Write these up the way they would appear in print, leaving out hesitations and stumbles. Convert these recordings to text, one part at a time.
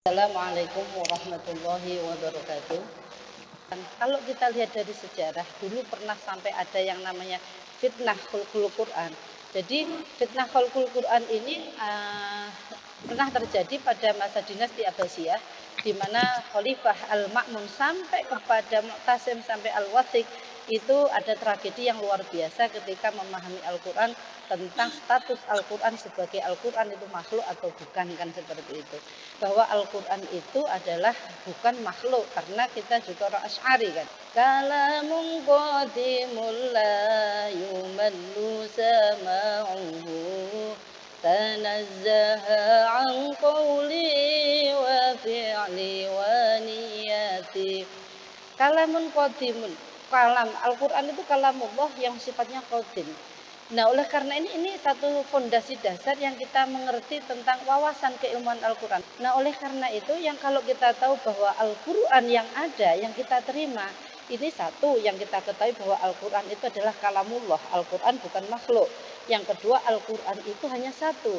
Assalamualaikum warahmatullahi wabarakatuh. Kalau kita lihat dari sejarah, dulu pernah sampai ada yang namanya fitnah khalqul Quran. Jadi fitnah khalqul Quran ini pernah terjadi pada masa dinasti Abbasiyah, di mana Khalifah Al-Ma'mun sampai kepada Mu'tasim sampai Al-Wathiq. Itu ada tragedi yang luar biasa ketika memahami Al-Quran, tentang status Al-Quran sebagai Al-Quran itu makhluk atau bukan, kan seperti itu. Bahwa Al-Quran itu adalah bukan makhluk, karena kita juga orang Asy'ari kan. Kalamun qadimul la yumallu sama'uhu tanazzaha an qawli wa fi'li wa niyati. Kalamun qadimun, kalam Al-Quran itu kalamullah yang sifatnya qadim. Nah, oleh karena ini satu fondasi dasar yang kita mengerti tentang wawasan keilmuan Al-Quran. Nah, oleh karena itu yang kalau kita tahu bahwa Al-Quran yang ada, yang kita terima, ini satu yang kita ketahui bahwa Al-Quran itu adalah kalamullah. Al-Quran bukan makhluk. Yang kedua, Al-Quran itu hanya satu.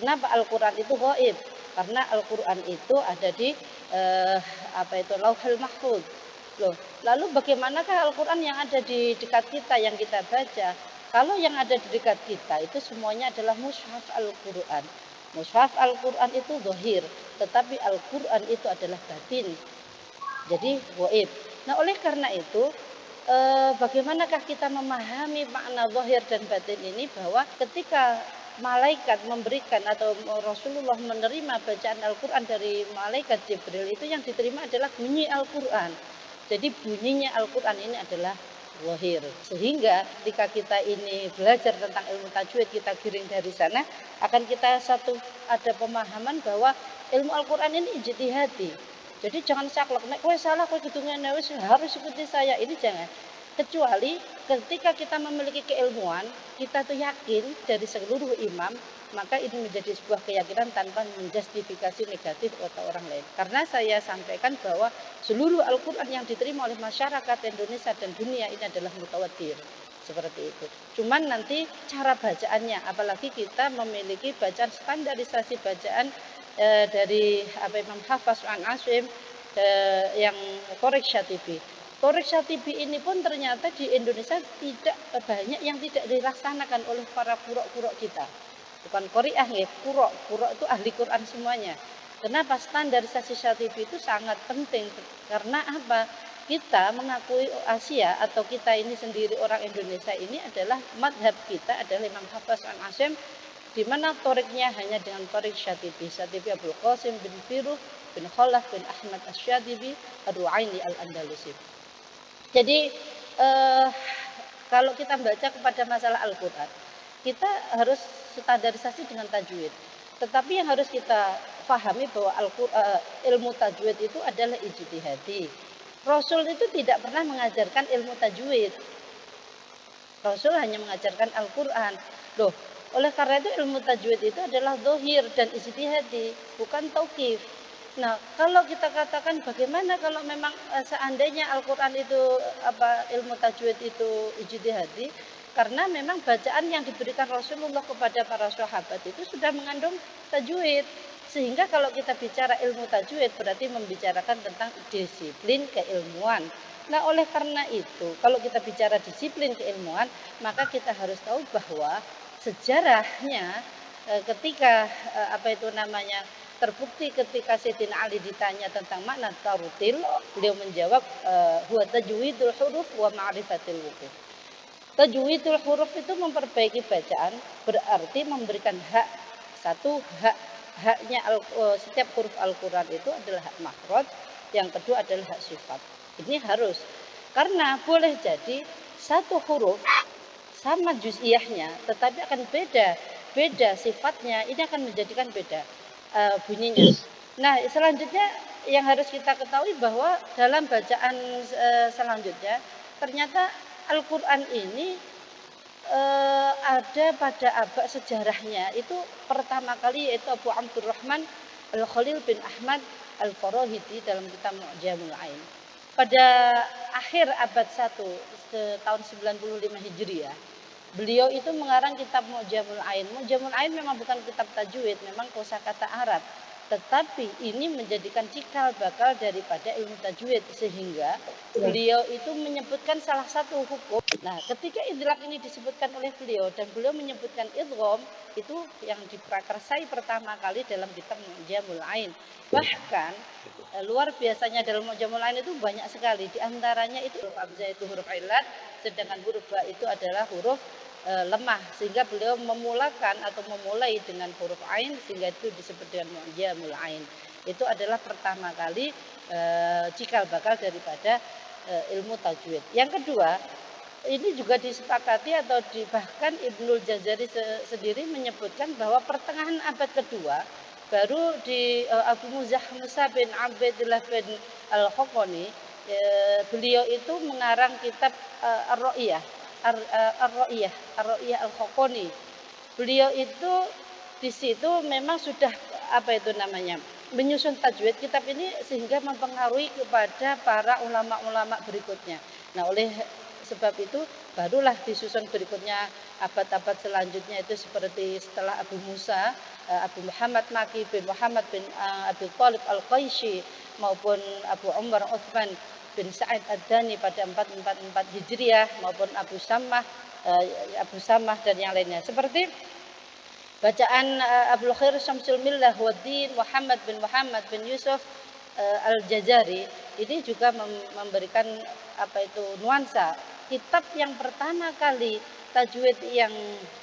Kenapa Al-Quran itu gaib? Karena Al-Quran itu ada di Lauhul Mahfuz. Loh, lalu bagaimanakah Al-Quran yang ada di dekat kita yang kita baca? Kalau yang ada di dekat kita itu semuanya adalah mushaf Al-Quran. Mushaf Al-Quran itu zahir, tetapi Al-Quran itu adalah batin. Jadi gaib. Nah, oleh karena itu bagaimanakah kita memahami makna zahir dan batin ini, bahwa ketika malaikat memberikan atau Rasulullah menerima bacaan Al-Quran dari malaikat Jibril, itu yang diterima adalah bunyi Al-Quran. Jadi bunyinya Al-Quran ini adalah zahir. Sehingga ketika kita ini belajar tentang ilmu tajwid, kita giring dari sana, akan kita ada pemahaman bahwa ilmu Al-Quran ini ijtihadi. Jadi jangan saklek, nek kowe salah kowe kudu ngene wis harus ikuti saya, ini jangan. Kecuali ketika kita memiliki keilmuan, kita tuh yakin dari seluruh imam, maka ini menjadi sebuah keyakinan tanpa menjustifikasi negatif atau orang lain. Karena saya sampaikan bahwa seluruh Al-Quran yang diterima oleh masyarakat Indonesia dan dunia ini adalah mutawatir. Seperti itu. Cuman nanti cara bacaannya, apalagi kita memiliki bacaan standarisasi bacaan dari Imam Hafaz an Asim yang Thoriq Syatibi. Thoriq Syatibi ini pun ternyata di Indonesia tidak banyak yang tidak dilaksanakan oleh para qurra kita. Bukan qari'ah ya, qurra itu ahli Quran semuanya. Kenapa? Standarisasi Syatibi itu sangat penting. Karena apa? Kita mengakui Asia atau kita ini sendiri orang Indonesia ini adalah madhab kita adalah Imam Hafaz an Asim, di mana thoriqnya hanya dengan thoriq Syatibi. Syatibi Abdul Qasim bin Firuh bin Khalaf bin Ahmad Asy-Syatibi Ar-Ru'aini Al-Andalusi. Jadi kalau kita baca kepada masalah Al-Quran, kita harus standarisasi dengan tajwid. Tetapi yang harus kita pahami bahwa ilmu tajwid itu adalah ijtihadi. Rasul itu tidak pernah mengajarkan ilmu tajwid. Rasul hanya mengajarkan Al-Quran. Loh, oleh karena itu ilmu tajwid itu adalah zahir dan ijtihadi, bukan tauqif. Nah, kalau kita katakan bagaimana kalau memang seandainya Al-Quran itu ilmu tajwid itu ijtihadi, karena memang bacaan yang diberikan Rasulullah kepada para sahabat itu sudah mengandung tajwid. Sehingga kalau kita bicara ilmu tajwid berarti membicarakan tentang disiplin keilmuan. Nah, oleh karena itu kalau kita bicara disiplin keilmuan, maka kita harus tahu bahwa sejarahnya ketika terbukti ketika Sayyidina Ali ditanya tentang makna tarutil, beliau menjawab huwa tajwidul huruf wa ma'rifatil wuquf. Tajwidul huruf itu memperbaiki bacaan, berarti memberikan haknya setiap huruf Al-Quran itu adalah hak makhraj, yang kedua adalah hak sifat. Ini harus, karena boleh jadi satu huruf sama juz'iyahnya tetapi akan beda sifatnya, ini akan menjadikan beda bunyinya. Nah, selanjutnya yang harus kita ketahui bahwa dalam bacaan selanjutnya ternyata Al-Quran ini ada pada abad sejarahnya itu pertama kali, yaitu Abu Abdurrahman Al-Khalil bin Ahmad Al-Farahidi dalam kitab Mu'jamul Ain. Pada akhir abad 1 tahun 95 Hijriah, beliau itu mengarang kitab Mu'jamul Ain. Mu'jamul Ain memang bukan kitab tajwid, memang kosakata Arab. Tetapi ini menjadikan cikal bakal daripada ilmu tajwid, sehingga beliau itu menyebutkan salah satu hukum. Nah, ketika idgham ini disebutkan oleh beliau dan beliau menyebutkan idgham, itu yang diprakarsai pertama kali dalam kitab Mu'jamul Ain. Bahkan luar biasanya dalam Mu'jamul Ain itu banyak sekali. Di antaranya itu huruf abjad itu huruf ilat, sedangkan huruf ba itu adalah huruf lemah, sehingga beliau memulakan atau memulai dengan huruf ain, sehingga itu disebut dengan Mu'jamul Ain. Itu adalah pertama kali cikal bakal daripada ilmu tajwid. Yang kedua, ini juga disepakati atau bahkan Ibnul Jazari sendiri menyebutkan bahwa pertengahan abad kedua baru di Abu Musa bin Abdullah bin Al-Khokoni, beliau itu mengarang kitab Ar-Ra'iyah Ar-Ra'iyah Al-Khokoni. Beliau itu di situ memang sudah menyusun tajwid kitab ini, sehingga mempengaruhi kepada para ulama-ulama berikutnya. Nah, oleh sebab itu barulah disusun berikutnya abad-abad selanjutnya, itu seperti setelah Abu Musa, Abu Muhammad Maki bin Muhammad bin Abi Thalib Al-Qaishi, maupun Abu Umar Uthman bin Sa'id Ad-Dani pada 444 Hijriah, maupun Abu Samah dan yang lainnya. Seperti bacaan Abdul Khair Syamsul Millah Waddin Muhammad bin Yusuf Al-Jazari, ini juga memberikan nuansa. Kitab yang pertama kali tajwid yang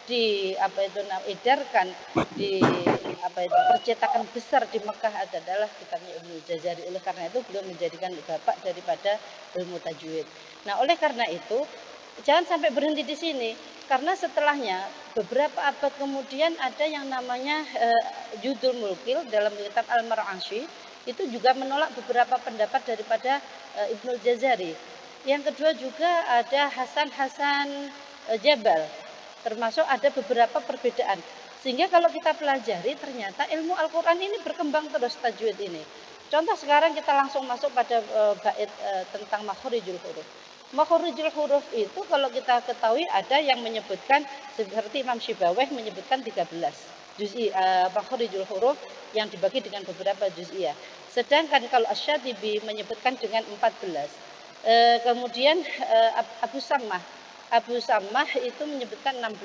diedarkan di percetakan besar di Mekah adalah kitabnya Ibnu Jazari. Oleh karena itu beliau menjadikan bapak daripada ilmu tajwid. Nah, oleh karena itu jangan sampai berhenti di sini, karena setelahnya beberapa abad kemudian ada yang namanya Judul Mulkil dalam kitab Al-Mar'ashi, itu juga menolak beberapa pendapat daripada Ibnu Jazari. Yang kedua juga ada Hasan Jabal, termasuk ada beberapa perbedaan. Sehingga kalau kita pelajari, ternyata ilmu Al-Quran ini berkembang terus, tajwid ini. Contoh sekarang kita langsung masuk pada bait tentang makhorijul huruf. Makhorijul huruf itu kalau kita ketahui ada yang menyebutkan, seperti Imam Syibaweh menyebutkan 13 juz'i makhorijul huruf yang dibagi dengan beberapa juz'iyah. Sedangkan kalau Asy-Syatibi menyebutkan dengan 14. Kemudian Abu Sammah itu menyebutkan 16,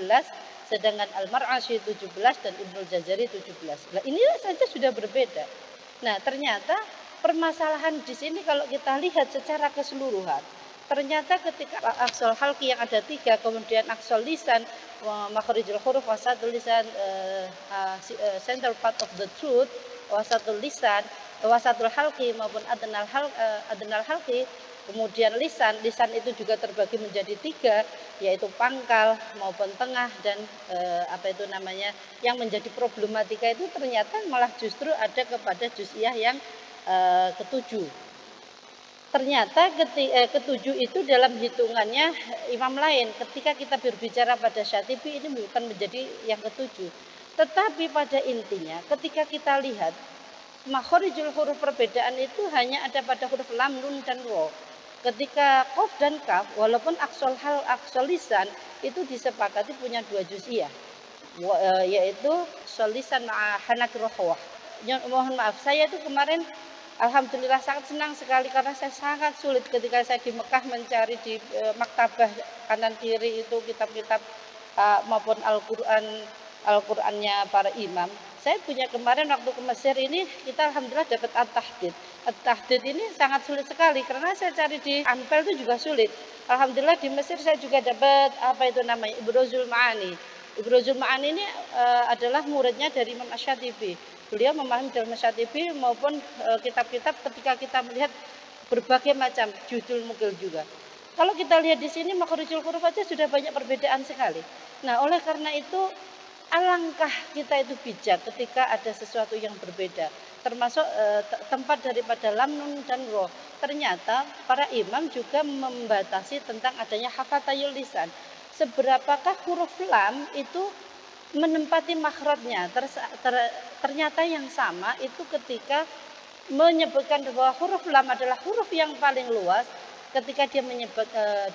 sedangkan Al-Mar'ashi 17 dan Ibnul Jazari 17. Nah, ini saja sudah berbeda. Nah, ternyata permasalahan di sini kalau kita lihat secara keseluruhan, ternyata ketika aksol halki yang ada 3, kemudian aksol lisan, makhorijul huruf, wasatul lisan, central part of the truth, wasatul lisan, wasatul halki maupun adnal halki. Kemudian lisan itu juga terbagi menjadi 3, yaitu pangkal maupun tengah, dan yang menjadi problematika itu ternyata malah justru ada kepada juz'iyah yang ketujuh. Ternyata ketujuh itu dalam hitungannya imam lain. Ketika kita berbicara pada Syatibi, ini bukan menjadi yang ketujuh. Tetapi pada intinya ketika kita lihat makhorijul huruf, perbedaan itu hanya ada pada huruf lam, nun, dan ro. Ketika qaf dan kaf, walaupun aksol lisan itu disepakati punya 2 juz'iyah, yaitu aksol lisan hanak rohwah. Mohon maaf, saya itu kemarin alhamdulillah sangat senang sekali, karena saya sangat sulit ketika saya di Mekah mencari di maktabah kanan kiri itu kitab-kitab maupun Al-Qur'annya para imam. Saya punya kemarin waktu ke Mesir ini, kita alhamdulillah dapat At-Tahdid. At-Tahdid ini sangat sulit sekali, karena saya cari di Ampel itu juga sulit. Alhamdulillah di Mesir saya juga dapat Ibrozul Ma'ani. Ibrozul Ma'ani ini adalah muridnya dari Imam Asy-Syatibi. Beliau memahami dalam Asy-Syatibi maupun kitab-kitab, ketika kita melihat berbagai macam judul mukil juga. Kalau kita lihat di sini makhorijul huruf aja sudah banyak perbedaan sekali. Nah, oleh karena itu alangkah kita itu bijak ketika ada sesuatu yang berbeda, termasuk tempat daripada lam, nun, dan ro. Ternyata para imam juga membatasi tentang adanya hafatayul lisan. Seberapakah huruf lam itu menempati makhrajnya? Ternyata yang sama itu ketika menyebutkan bahwa huruf lam adalah huruf yang paling luas, ketika dia menyebut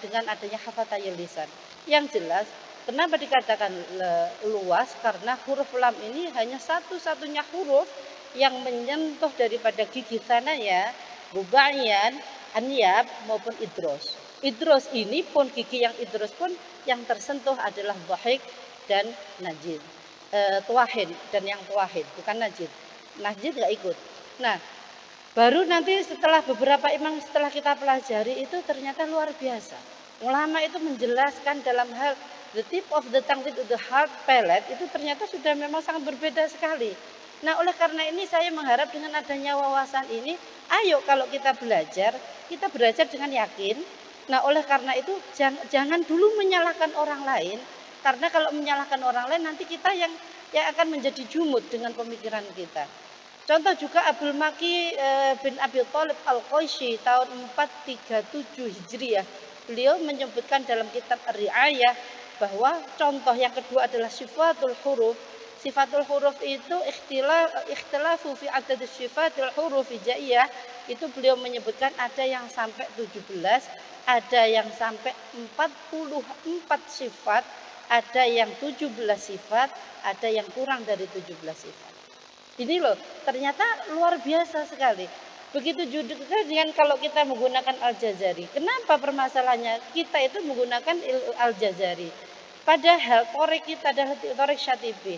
dengan adanya hafatayul lisan. Yang jelas, kenapa dikatakan luas? Karena huruf lam ini hanya satu-satunya huruf yang menyentuh daripada gigi sanaya, rubaiyat, anyab maupun idros. Idros ini pun gigi yang idros pun yang tersentuh adalah dhahik dan najid. Tuahin dan yang tuahin, bukan najid. Najid nggak ikut. Nah, baru nanti setelah beberapa imam setelah kita pelajari itu ternyata luar biasa. Ulama itu menjelaskan dalam hal the tip of the tongue to the hard palate itu ternyata sudah memang sangat berbeda sekali. Nah, oleh karena ini saya mengharap dengan adanya wawasan ini, ayo kalau kita belajar dengan yakin. Nah, oleh karena itu jangan dulu menyalahkan orang lain, karena kalau menyalahkan orang lain nanti kita yang akan menjadi jumud dengan pemikiran kita. Contoh juga Abdul Maki bin Abi Thalib Al-Qaisy tahun 437 Hijriah. Beliau menyebutkan dalam kitab Ar-Ri'ayah bahwa contoh yang kedua adalah sifatul huruf. Sifatul huruf itu ikhtilafu fi adad sifatul huruf hijaiyah. Itu beliau menyebutkan ada yang sampai 17, ada yang sampai 44 sifat, ada yang 17 sifat, ada yang kurang dari 17 sifat. Ini loh, ternyata luar biasa sekali. Begitu juga dengan kalau kita menggunakan Al-Jazari. Kenapa permasalahannya? Kita itu menggunakan Al-Jazari. Padahal Thoriq kita adalah Thoriq Syatibi.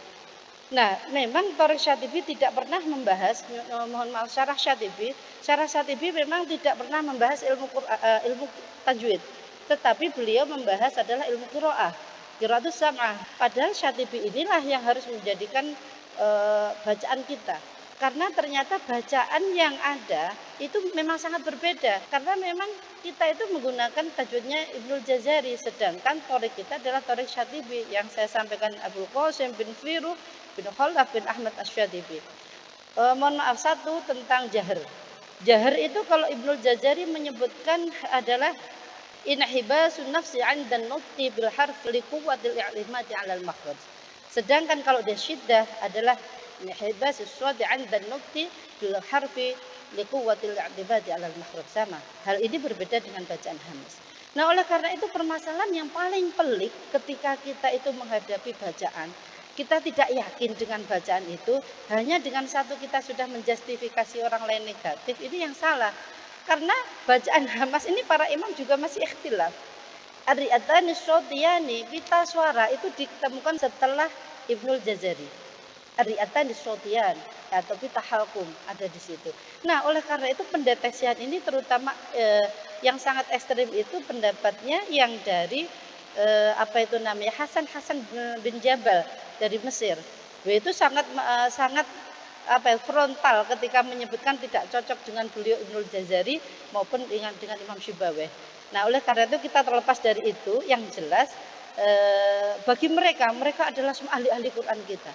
Nah, memang Thoriq Syatibi tidak pernah membahas, mohon maaf, Syarah Syatibi. Syarah Syatibi memang tidak pernah membahas ilmu tajwid. Tetapi beliau membahas adalah ilmu qiraah. Qiraatus sam'ah. Padahal Syatibi inilah yang harus menjadikan bacaan kita, karena ternyata bacaan yang ada itu memang sangat berbeda, karena memang kita itu menggunakan tajwidnya Ibnul Jazari, sedangkan Thoriq kita adalah Thoriq Syatibi yang saya sampaikan Abdul Qasim bin Firuh bin Khalaf bin Ahmad Asy-Syatibi. Mohon maaf, satu tentang jahar. Jahar itu kalau Ibnul Jazari menyebutkan adalah inhibasun nafsi 'inda an-nutqi bil harf li quwwatil i'timadi 'ala al-makhraj. Sedangkan kalau dia syiddah adalah inhibas as-shad 'inda an-nutqi bil harfi li quwwatil i'timadi 'ala al-makhraj. Sama. Hal ini berbeda dengan bacaan hamzah. Nah, oleh karena itu permasalahan yang paling pelik ketika kita itu menghadapi bacaan, kita tidak yakin dengan bacaan itu, hanya dengan satu kita sudah menjustifikasi orang lain negatif, ini yang salah. Karena bacaan hamas ini para imam juga masih ikhtilaf. Ar-Ri'atan As-Syautiyani, pita suara itu ditemukan setelah Ibnul Jazari. Ar-Ri'atan As-Syautiyan atau pita halkum ada di situ. Nah, oleh karena itu pendeteksian ini terutama yang sangat ekstrim itu pendapatnya yang dari Hasan bin Jabal dari Mesir. Itu sangat frontal ketika menyebutkan tidak cocok dengan beliau Ibnul Jazari maupun dengan Imam Syibawih. Nah, oleh karena itu kita terlepas dari itu, yang jelas bagi mereka adalah semua ahli-ahli Quran kita.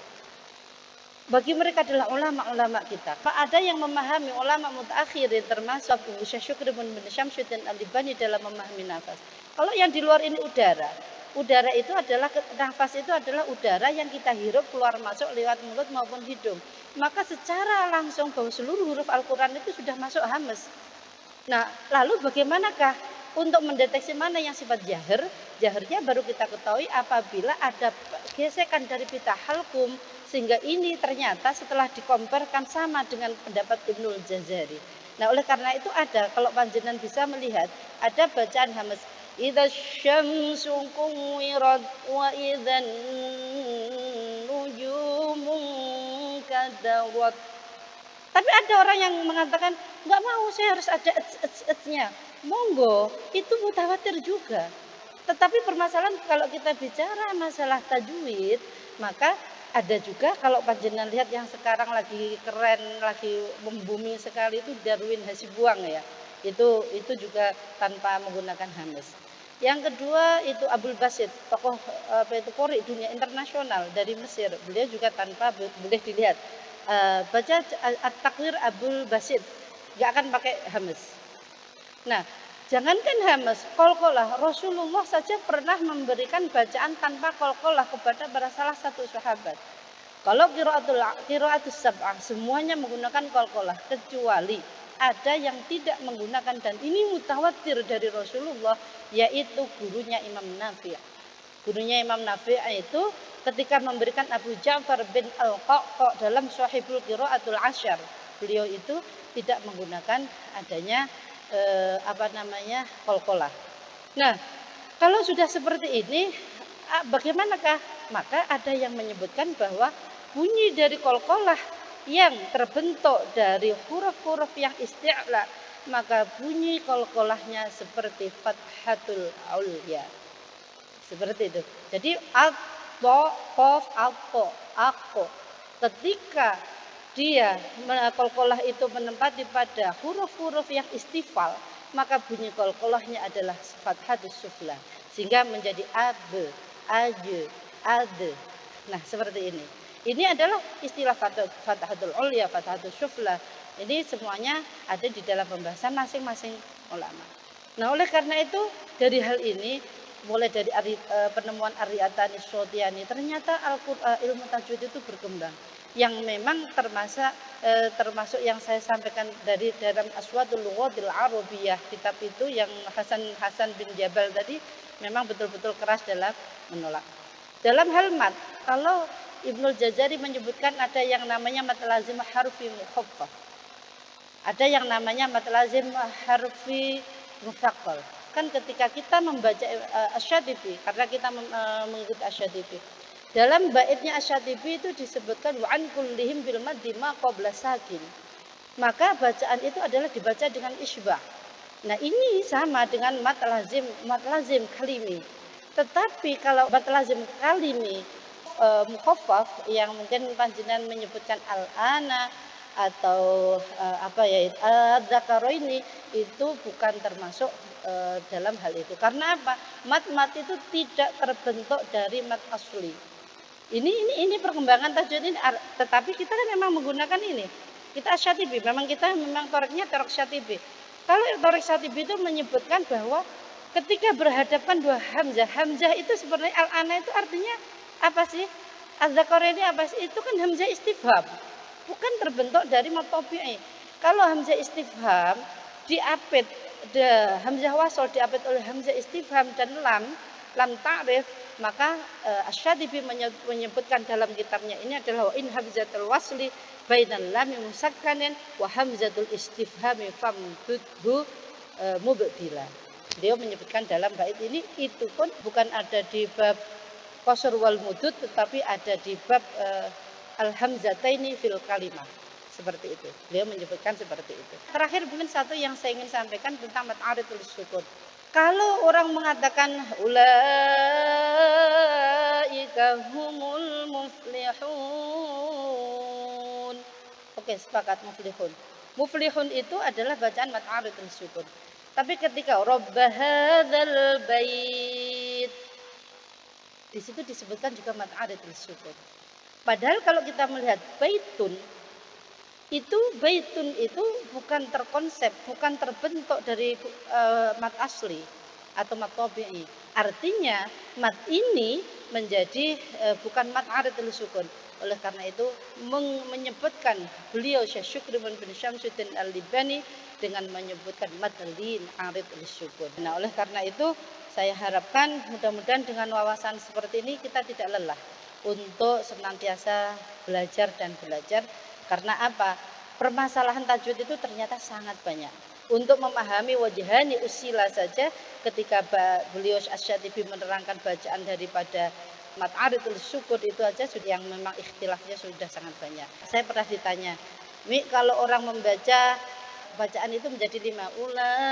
Bagi mereka adalah ulama-ulama kita. Ada yang memahami ulama mutaakhirin termasuk Abu Syukri bin Syamsuddin Al-Albani dalam memahami nafas. Kalau yang di luar ini udara. Udara itu adalah, nafas itu adalah udara yang kita hirup keluar masuk lewat mulut maupun hidung. Maka secara langsung bahwa seluruh huruf Al-Quran itu sudah masuk hamas. Nah, lalu bagaimanakah untuk mendeteksi mana yang sifat jahar? Jaharnya baru kita ketahui apabila ada gesekan dari pita halkum, sehingga ini ternyata setelah dikomparkan sama dengan pendapat Ibnul Jazari. Nah, oleh karena itu kalau panjenengan bisa melihat, ada bacaan hamas. Idza syamsu kuwirat wa idzan nujumun kadarat. Tapi ada orang yang mengatakan, enggak mau, saya harus ada ets-ets-etsnya. Monggo, itu mutawatir juga. Tetapi permasalahan kalau kita bicara masalah tajwid, maka ada juga kalau panjenengan lihat yang sekarang lagi keren, lagi membumi sekali itu Darwin Hasibuan ya. Itu juga tanpa menggunakan hamas. Yang kedua itu Abul Basit, tokoh qori dunia internasional dari Mesir. Beliau juga tanpa boleh dilihat. Baca At-Takwir Abul Basit, enggak akan pakai hamas. Nah, jangankan hamas, qalqalah. Rasulullah saja pernah memberikan bacaan tanpa qalqalah kepada salah satu sahabat. Kalau qiraatus sab'ah semuanya menggunakan qalqalah, kecuali ada yang tidak menggunakan, dan ini mutawatir dari Rasulullah, yaitu gurunya Imam Nafi'. Gurunya Imam Nafi' itu ketika memberikan Abu Ja'far bin Al-Qa'qa' dalam Shahihul Qira'atul Asyar. Beliau itu tidak menggunakan adanya qalqalah. Nah, kalau sudah seperti ini, bagaimanakah? Maka ada yang menyebutkan bahwa bunyi dari qalqalah yang terbentuk dari huruf-huruf yang isti'la, maka bunyi qalqalahnya seperti fathatul ulya. Seperti itu. Jadi qaf aqo. Ketika dia qalqalah itu menempati pada huruf-huruf yang istifal, maka bunyi qalqalahnya adalah fathatus sufla, sehingga menjadi ab, aj, ad. Nah, seperti ini. Ini adalah istilah fathatul ulya, fathatus sufla. Ini semuanya ada di dalam pembahasan masing-masing ulama. Nah, oleh karena itu dari hal ini, mulai dari penemuan Aryatani Syautiani, ternyata ilmu tajwid itu berkembang. Yang memang termasuk yang saya sampaikan dari dalam Aswadul Lughatil Arabiyyah, kitab itu yang Hasan bin Jabal tadi memang betul-betul keras dalam menolak. Dalam hal mat, kalau Ibnul Jazari menyebutkan ada yang namanya mat lazim harfi mukhaffaf. Ada yang namanya mat lazim harfi mufaqqal. Kan ketika kita membaca Asy-Syatibi, karena kita mengikuti Asy-Syatibi, dalam baitnya Asy-Syatibi itu disebutkan wa an kullihim bil maddi ma qabla sakin. Maka bacaan itu adalah dibaca dengan isba'. Nah, ini sama dengan mat lazim kalimi. Tetapi kalau mat lazim kalimi mukhaffaf yang mungkin panjenengan menyebutkan al-ana atau dzakaraini, itu bukan termasuk dalam hal itu. Karena apa? Mat itu tidak terbentuk dari mat asli. Ini perkembangan tajwid ini, tetapi kita kan memang menggunakan ini. Kita Asy-Syatibi, memang toreknya torek Syatibi. Kalau torek Syatibi itu menyebutkan bahwa ketika berhadapan dua hamzah itu sebenarnya al-ana itu artinya apa sih? Az-Zakaraini apa sih? Itu kan hamzah istifham. Bukan terbentuk dari mat tabi'i. Kalau hamzah istifham diapit, hamzah wasl diapit oleh hamzah istifham dan lam ta'rif, maka Asy-Syatibi menyebutkan dalam kitabnya ini adalah wa in hamzatul wasli bainal lam musakkanin wa hamzatul istifhami famdudhu mubdila. Beliau menyebutkan dalam bait ini, itu pun bukan ada di bab qasr wal mudud, tetapi ada di bab al-hamzataini fil kalimah. Seperti itu. Beliau menyebutkan seperti itu. Terakhir mungkin satu yang saya ingin sampaikan tentang mat aridul sukun. Kalau orang mengatakan ulaika humul muflihun. Oke, sepakat muflihun. Muflihun itu adalah bacaan mat aridul sukun. Tapi ketika rabb hadzal bait, di situ disebutkan juga mat aridul sukun. Padahal kalau kita melihat baitun itu bukan terkonsep, bukan terbentuk dari mat asli atau mat tabi'i. Artinya mat ini menjadi bukan mat aridul sukun. Oleh karena itu menyebutkan beliau Syekh Syukri bin Syamsuddin Al-Libani dengan menyebutkan mat lin aridul sukun. Nah, oleh karena itu saya harapkan mudah-mudahan dengan wawasan seperti ini kita tidak lelah untuk senantiasa belajar dan belajar. Karena apa? Permasalahan tajwid itu ternyata sangat banyak. Untuk memahami wajhani usila saja, ketika beliau Asy-Syatibi menerangkan bacaan daripada mat aridul sukun itu aja sudah yang memang ikhtilafnya sudah sangat banyak. Saya pernah ditanya, Mi, kalau orang membaca bacaan itu menjadi 5, ulaika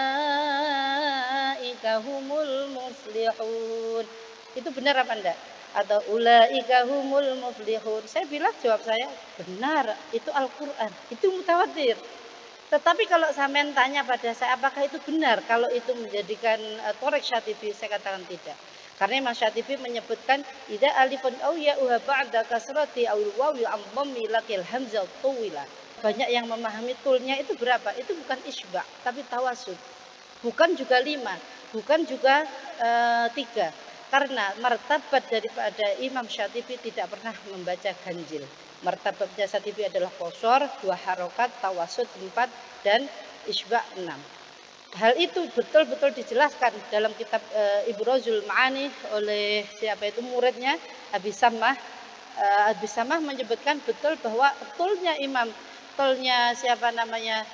humul muflihun, itu benar apa enggak? Atau ulaika humul muflihun. Saya bilang, jawab saya, benar, itu Al-Qur'an, itu mutawatir. Tetapi kalau sampean tanya pada saya apakah itu benar, kalau itu menjadikan torek Syatibi, saya katakan tidak. Karena Imam Syatibi menyebutkan idza alifun aw ya'uha ba'da kasrati aw wawi am dhammi laqil hamzah tuwila. Banyak yang memahami tulnya itu berapa? Itu bukan isba, tapi tawasud. Bukan juga 5, bukan juga 3. Karena martabat daripada Imam Syatibi tidak pernah membaca ganjil. Martabatnya Syatibi adalah qasar, 2 harokat, tawasud 4, dan isba' 6. Hal itu betul-betul dijelaskan dalam kitab Ibrozul Ma'ani oleh siapa itu muridnya Abi Sammah. Abi Sammah menyebutkan betul bahwa tolnya siapa namanya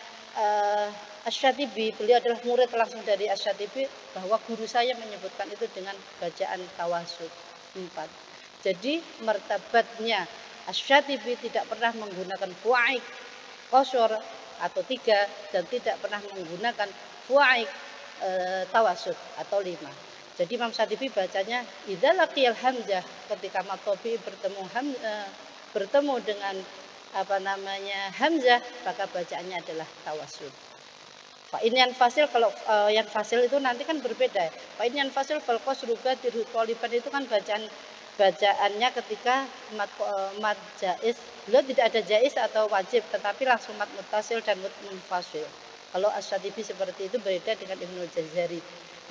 Asy-Syatibi, beliau adalah murid langsung dari Asy-Syatibi, bahwa guru saya menyebutkan itu dengan bacaan tawasud 4. Jadi martabatnya Asy-Syatibi tidak pernah menggunakan fu'aik qashar atau 3 dan tidak pernah menggunakan fu'aik tawasud atau 5. Jadi Imam Syatibi bacanya idza laqiyal hamzah, ketika matobi bertemu dengan apa namanya hamzah, maka bacaannya adalah tawasud. Fa in yanfasil, kalau yang fasil itu nanti kan berbeda. Fa in yanfasil fal qasru badir thaliban, itu kan bacaannya ketika mad jaiz, beliau tidak ada jaiz atau wajib, tetapi langsung mad muttasil dan mad munfasil. Kalau Asy-Syatibi seperti itu berbeda dengan Ibnu Jazari.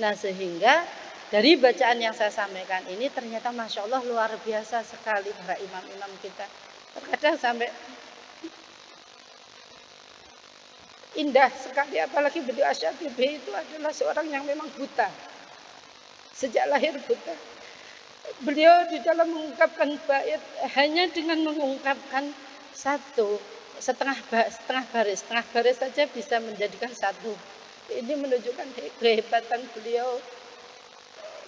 Nah, sehingga dari bacaan yang saya sampaikan ini ternyata Masya Allah luar biasa sekali para imam-imam kita. Terkadang sampai indah sekali, apalagi beliau Asy-Syatibi itu adalah seorang yang memang buta. Sejak lahir buta. Beliau di dalam mengungkapkan bait hanya dengan mengungkapkan setengah baris saja bisa menjadikan satu. Ini menunjukkan kehebatan beliau.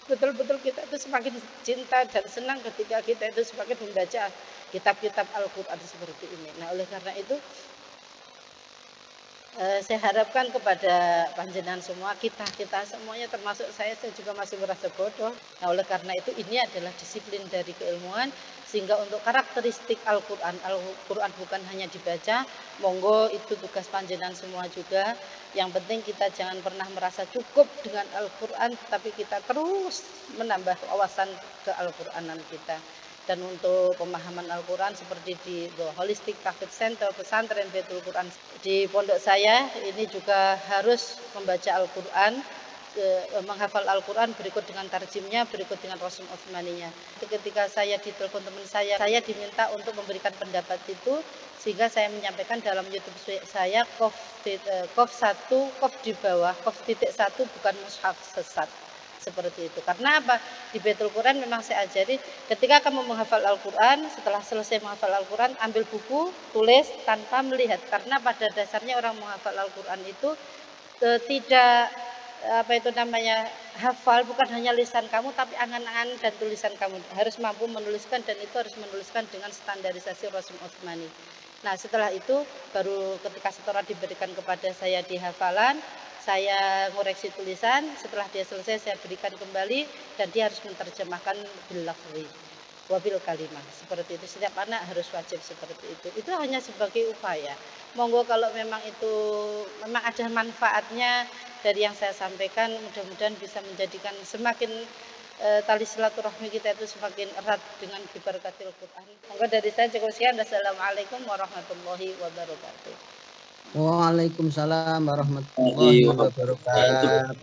Betul-betul kita itu semakin cinta dan senang ketika kita itu semakin membaca kitab-kitab Al-Quran seperti ini. Nah, oleh karena itu saya harapkan kepada panjenengan semua, kita semuanya, termasuk saya juga masih merasa bodoh. Nah, oleh karena itu ini adalah disiplin dari keilmuan, sehingga untuk karakteristik Al-Quran bukan hanya dibaca, monggo itu tugas panjenengan semua juga. Yang penting kita jangan pernah merasa cukup dengan Al-Quran, tapi kita terus menambah wawasan ke Al-Quranan kita. Dan untuk pemahaman Al-Quran seperti di The Holistic Tahfidz Center Pesantren Baitul Quran di pondok saya ini juga harus membaca Al-Quran, menghafal Al-Quran berikut dengan tarjimnya, berikut dengan Rasul Utsmaninya. Ketika saya ditelepon teman saya diminta untuk memberikan pendapat itu, sehingga saya menyampaikan dalam YouTube saya Qaf 1, Qaf di bawah, Qaf titik 1 bukan mushaf sesat. Seperti itu. Karena apa? Di Baitul Quran memang saya ajari, ketika kamu menghafal Al-Quran, setelah selesai menghafal Al-Quran, ambil buku, tulis tanpa melihat. Karena pada dasarnya orang menghafal Al-Quran itu tidak hafal bukan hanya lisan kamu, tapi angan-angan dan tulisan kamu. Harus mampu menuliskan, dan itu harus menuliskan dengan standarisasi Rasul Utsmani. Nah, setelah itu baru ketika setoran diberikan kepada saya di hafalan, saya ngoreksi tulisan, setelah dia selesai saya berikan kembali, dan dia harus menerjemahkan bil lafzi wabil kalimah. Seperti itu, setiap anak harus wajib seperti itu. Itu hanya sebagai upaya. Monggo kalau memang itu memang ada manfaatnya dari yang saya sampaikan, mudah-mudahan bisa menjadikan semakin tali silaturahmi kita itu semakin erat dengan bibarakatil Quran. Monggo dari saya cukup sekian. Wassalamualaikum warahmatullahi wabarakatuh. Waalaikumsalam warahmatullahi wabarakatuh.